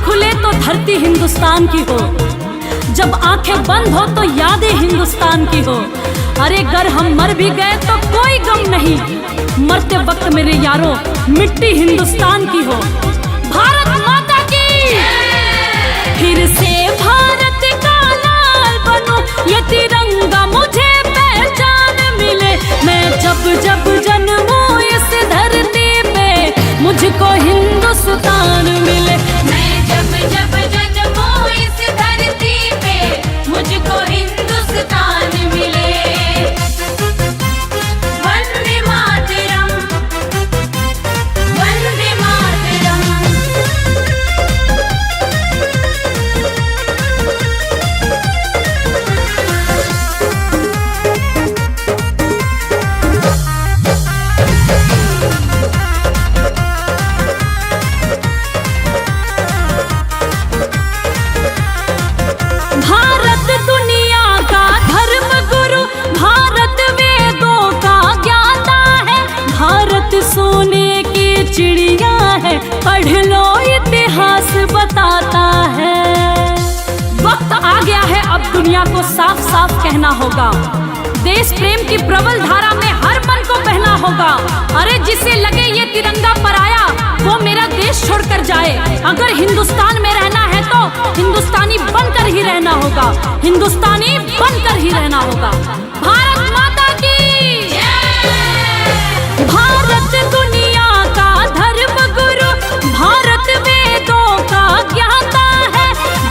खुले तो धरती हिंदुस्तान की हो, जब आंखें बंद हो तो यादें हिंदुस्तान की हो। अरे अगर हम मर भी गए तो कोई गम नहीं, मरते वक्त मेरे यारों मिट्टी हिंदुस्तान की हो। भारत माता की फिर से भारत का लाल बनो, ये तिरंगा मुझे पहचान मिले। मैं जब जब जन्मूं इस धरती पे मुझको हिंदुस्तान मिले। मैं जब जब जन्मूं इस धरती पे मुझको हिंदुस्तान मिले। वंदे मातरम, वंदे मातरम। भारत दुनिया का धर्म गुरु, भारत वेदों का ज्ञाता है, भारत सोने की चिड़िया है, पढ़ लो इतिहास बताता है। वक्त आ गया है अब दुनिया को साफ साफ कहना होगा, देश प्रेम की प्रबल धारा में हर मन को बहना होगा। अरे जिसे लगे ये तिरंगा पराया वो मेरा देश छोड़कर जाए, अगर हिंदुस्तान में रहना है तो हिंदुस्तानी बनकर ही रहना होगा, हिंदुस्तानी बनकर ही रहना होगा। भारत माता की भारत दुनिया का धर्म गुरु, भारत वेदों का ज्ञाता है,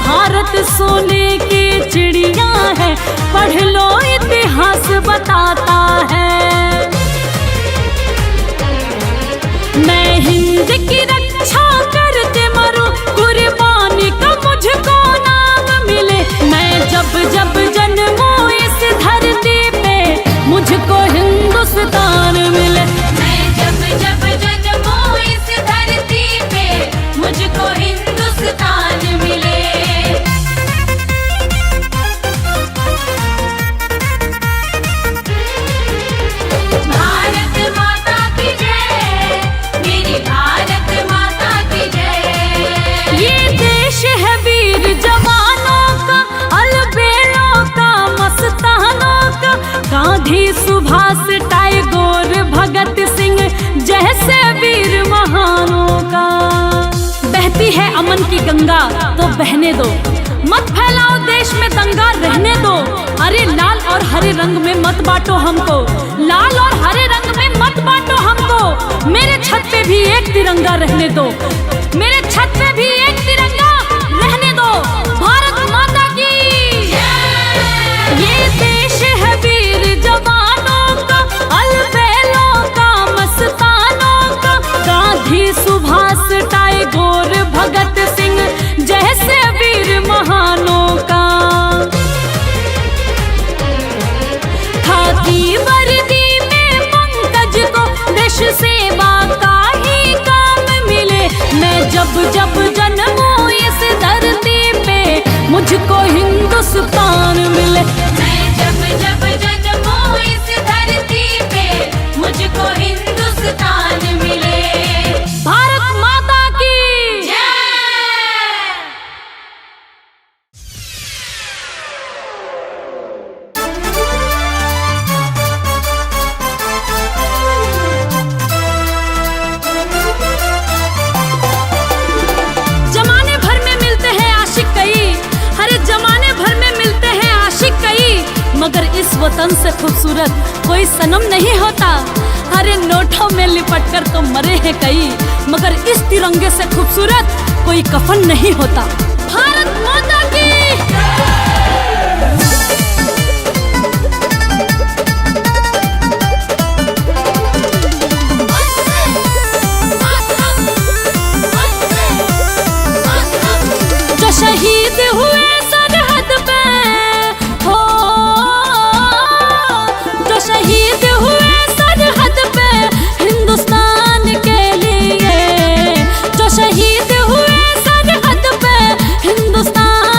भारत सोने की चिड़िया है, पढ़ लो इतिहास बताता है। मैं हिंद की रक्षा करते मरूं, कुर्बानी का मुझको नाम मिले। मैं जब जब जन्मूं इस धरती पे मुझको हिंदुस्तान मिले। मैं जब जब जन्मूं इस धरती पे मुझको हिंदुस्तान मिले। भारत माता की जय, मेरी भारत माता की जय। ये देश है वीर जवानों का, अलबेलों का, मस्तानों का, गांधी सुभाष टैगोर भगत सिंह जैसे वीर महानों का। बहती है अमन की गंगा तो बहने दो, मत फैलाओ देश में दंगा रहने दो। अरे लाल और हरे रंग में मत बांटो हमको, लाल और हरे रंग में मत बांटो हमको। मेरे छत पे भी एक तिरंगा रहने दो, मेरे छत पे भी एक तिरंगा रहने दो। भारत माता की ये देश है वीर जवानों का, अलबेलों का, मस्तानों का, गांधी सुभाष टैगोर भगत सिंह जैसे वीर महानों का। खाकी वर्दी में पंकज को देश सेवा का ही काम मिले। मैं जब जब जन्मूं इस धरती पे मुझको हिंदुस्तान मिले। मैं जब जब जन्मूं इस धरती पे मुझको हिंदुस्तान मिले। भारत माता की जय। जमाने भर में मिलते हैं आशिक कई, अरे जमाने भर में मिलते हैं आशिक कई, मगर इस वतन से खूबसूरत कोई सनम नहीं होता। अरे नोटों में लिपट कर तो मरे हैं कई, मगर इस तिरंगे से खूबसूरत कोई कफन नहीं होता। भारत माता की जो शहीद हुए सरहद पे हो, जो शहीद हुए सरहद पे हिंदुस्तान के लिए, जो शहीद हुए सरहद पे हिंदुस्तान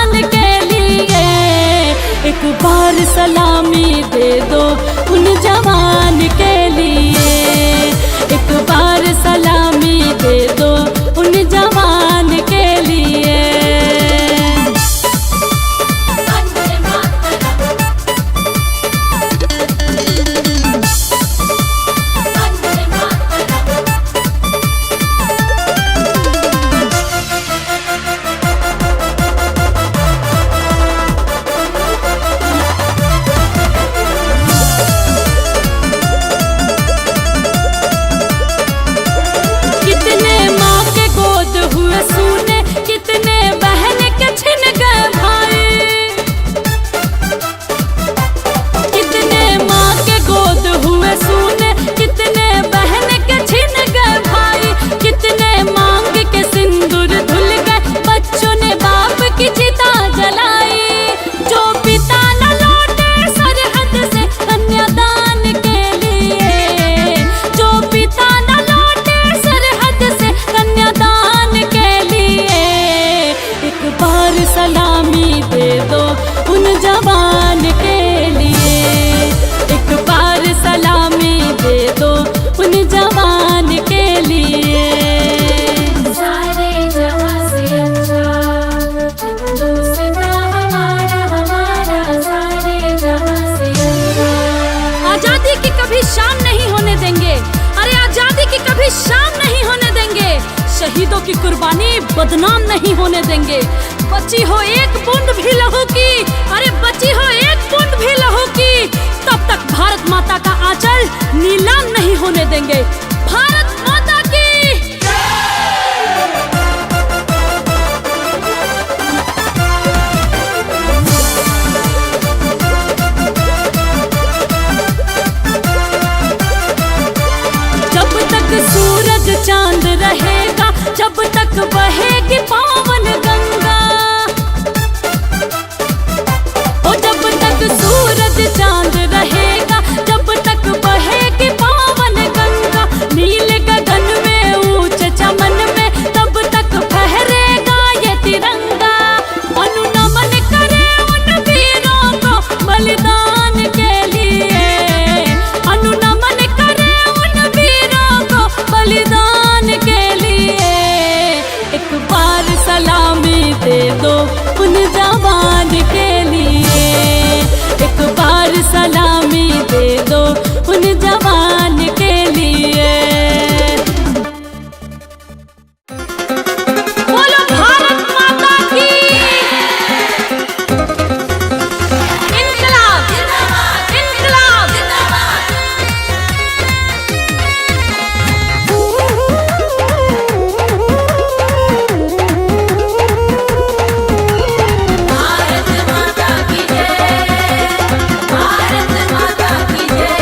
की कुर्बानी बदनाम नहीं होने देंगे। बची हो एक बूंद भी लहू की, अरे बची हो एक बूंद भी लहू की, तब तक भारत माता का आंचल नीलाम नहीं होने देंगे। भारत माता की जब तक सूरज चांद रहेगा, जब तक बहेगी पावन गंगा, ओ जब तक सूरज चांद रहेगा, जब तक बहेगी पावन गंगा, नील गगन में ऊंचे चमन में तब तक फहरेगा ये तिरंगा। अनुनमन करे उन वीरों को बलिदान के लिए, अनुनमन करे उन वीरों को बलिदान के लिए। एक बार सलामी दे दो उन जवान के लिए, एक बार सलामी दे दो उन जवान के लिए। बोलो भारत माता की इनकलाब इनकलाब। भारत माता की जय, भारत माता की जय।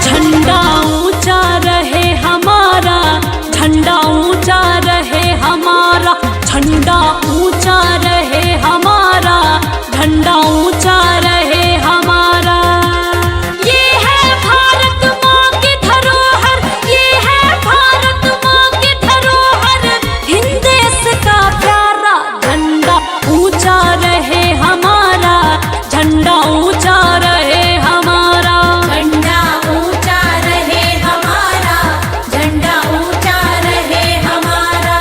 झंडा ऊंचा रहे हमारा, झंडा ऊंचा रहे हमारा, झंडा ऊंचा रहे हमारा, झंडा ऊंचा रहे हमारा। ये है भारत माँ की धरोहर, ये है भारत माँ की धरोहर, हिंद देश का प्यारा झंडा ऊंचा रहे हमारा, झंडा ऊंचा रहे हमारा। झंडा ऊंचा रहे हमारा, झंडा ऊंचा रहे हमारा।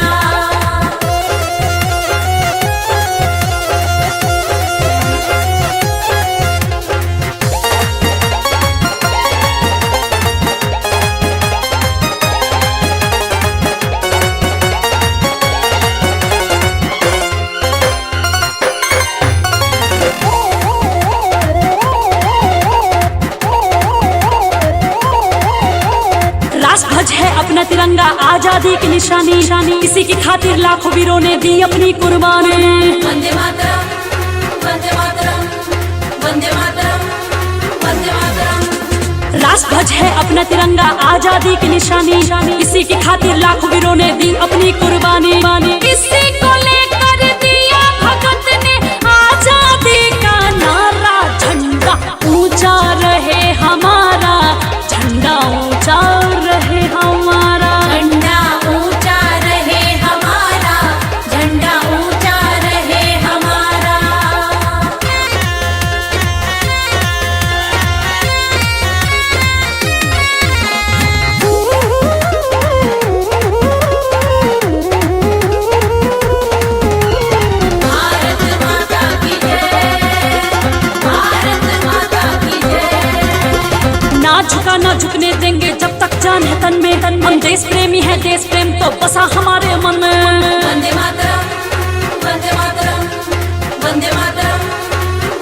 राष्ट्रध्वज है अपना तिरंगा आजादी की निशानी, इसी की खातिर लाखों वीरों ने दी अपनी कुर्बानी। वंदे मातरम, वंदे मातरम, वंदे मातरम, वंदे मातरम। राष्ट्रध्वज है अपना तिरंगा आजादी की निशानी, इसी की खातिर लाखों वीरों ने दी अपनी कुर्बानी। इसी को लेकर दिया भगत ने आजादी का नारा, झंडा ऊंचा रहे हमारा, झंडा ऊंचा रहे हमारा। झंडा ऊंचा रहे हमारा, झंडा ऊंचा रहे हमारा। भारत माता की जय, भारत माता की जय। ना झुका ना झुकने देंगे जब तक जान है तन में, हम देश प्रेमी है, देश प्रेम तो बसा हमारे मन में। वंदे मातरम, वंदे मातरम, वंदे मातरम,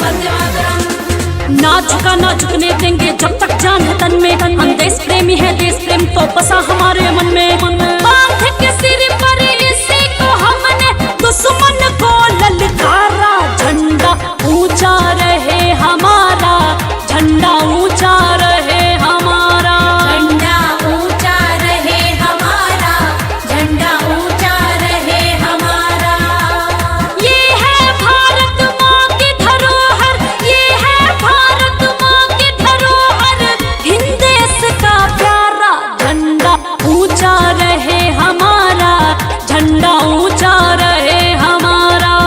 वंदे मातरम। ना झुका ना झुकने देंगे जब तक जान है तन में, हम देश प्रेमी है, देश प्रेम तो बसा हमारे मन में। बांध के सिर पर इसी को हमने दुश्मन को ललकारा, झंडा ऊंचा रहे हमारा, झंडा ऊंचा रहे हमारा। झंडा ऊंचा रहे हमारा, झंडा ऊंचा रहे हमारा। ये है भारत माँ की धरोहर, ये है भारत माँ की धरोहर, हिंद देश का प्यारा झंडा ऊंचा रहे हमारा, झंडा ऊंचा रहे हमारा।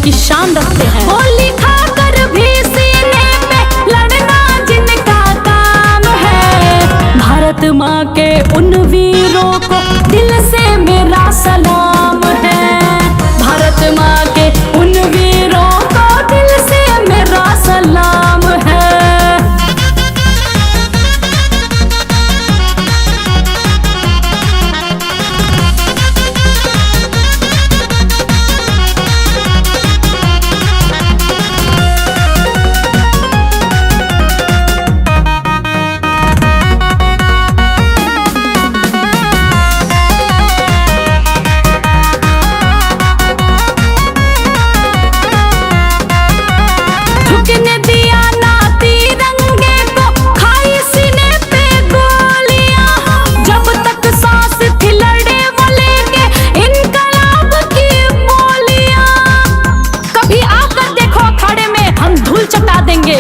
की शान रखते हैं। होली खाकर भी सीने पे लड़ना जिनका काम है। भारत माँ के उन वीरों को दिल से मेरा सलाम है। भारत माँ के उन वीरों को दिल से मेरा सलाम है। झुकने दिया ना तिरंगे को, खाई सीने पे गोलियां। जब तक सांस थी लड़े वो लेके इनकलाब की बोलियां। कभी आकर देखो अखाड़े में हम धूल चटा देंगे।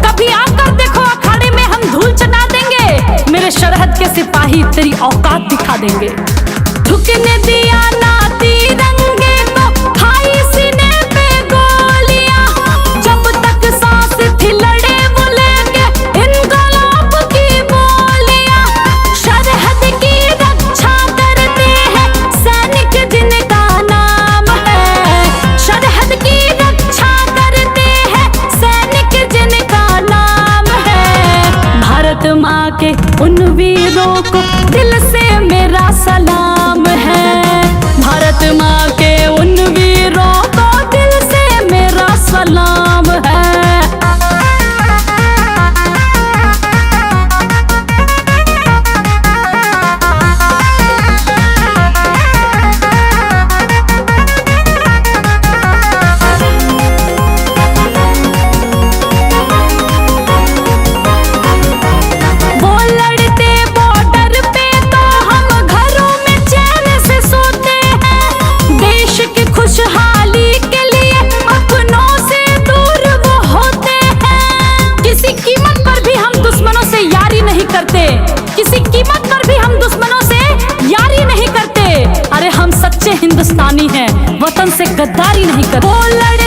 कभी आकर देखो अखाड़े में हम धूल चटा देंगे। मेरे सरहद के सिपाही तेरी औकात दिखा देंगे। झुकने दिया ना तिरंगे को, खाई सीने पे गोलियां। जब तक सांस थी लड़े वो लेके इनकलाब की बोलियां। सरहद की रक्षा करते हैं सैनिक जिनका नाम है। सरहद की रक्षा करते हैं सैनिक जिनका नाम है। भारत माँ के उन वीरों को दिल से मेरा सलाम है। भारत माँ के उन वीरों को दिल से मेरा सलाम है। वो लड़ते बॉर्डर पे तो हम घरों में चैन से सोते हैं। देश की खुशहाली के लिए अपनों से दूर वो होते हैं। किसी कीमत पर भी हम दुश्मनों से यारी नहीं करते। किसी कीमत पर भी हम दुश्मनों से यारी नहीं करते। अरे हम सच्चे हिंदुस्तानी हैं, वतन से गद्दारी नहीं करते। वो लड़े